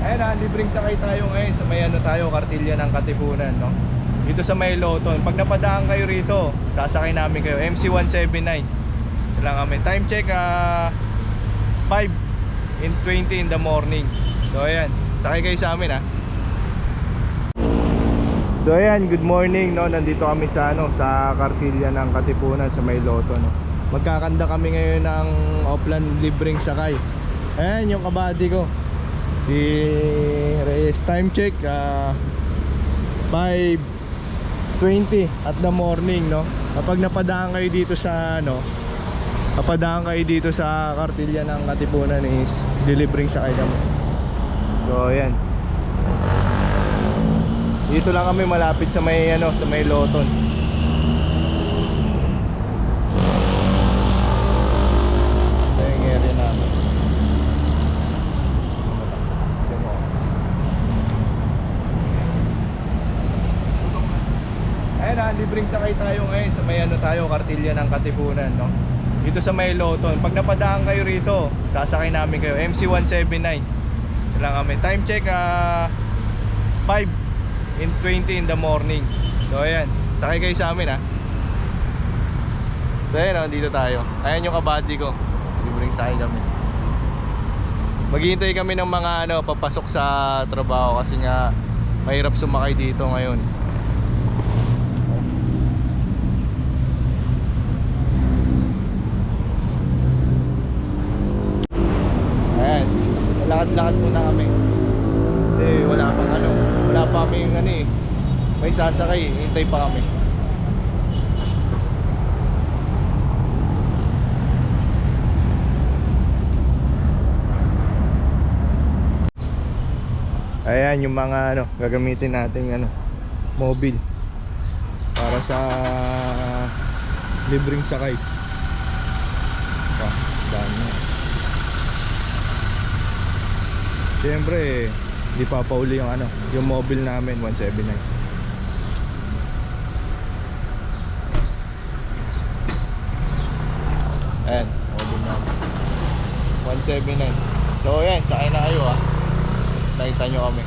Ayun na, libreng sakay tayo ngayon sa may ano tayo, Kartilya ng Katipunan, no? Dito sa may Loton. Pag napadaan kayo rito, sasakay namin kayo. MC179. Ito lang kami. Time check, 5:20 in the morning. So ayan, sakay kayo sa amin, ha. So ayan, good morning, no. Nandito kami sa ano, sa Kartilya ng Katipunan sa may Loton, no. Magkakanda kami ngayon ng Oplan libreng sakay. Ayan yung kabady ko, si Reyes. Time check, 5:20 at the morning, no. Kapag napadaan kayo dito sa ano, napadaan kayo dito sa Kartilya ng Katipunan is delivering sakay kami. So ayan, dito lang kami malapit sa may ano, sa may Loton. Ito yung area namin. Ayun na, libreng sakay tayo ngayon sa may ano tayo, Kartilya ng Katipunan, no? Dito sa may Loton. Pag napadaan kayo rito, sasakay namin kayo. MC179. Ito lang kami. Time check, 5:20 in the morning. So ayan, sakay kayo sa amin, ha. So ayan, oh, dito tayo. Ayan yung kabady ko, libreng sakay kami. Maghihintay kami ng mga ano, papasok sa trabaho kasi nga mahirap sumakay dito ngayon. Ayan, lakad-lakad muna kami kasi wala pang ano, wala pa kami yung ano eh, may sasakay, hintay pa kami. Ayan yung mga ano, gagamitin nating ano, mobile para sa libreng sakay. Dami. Siyempre, di papauli yung ano, yung mobile namin 179. Ayan, mobile namin 179. So ayan, sakay na kayo, ha. Nakita nyo kami.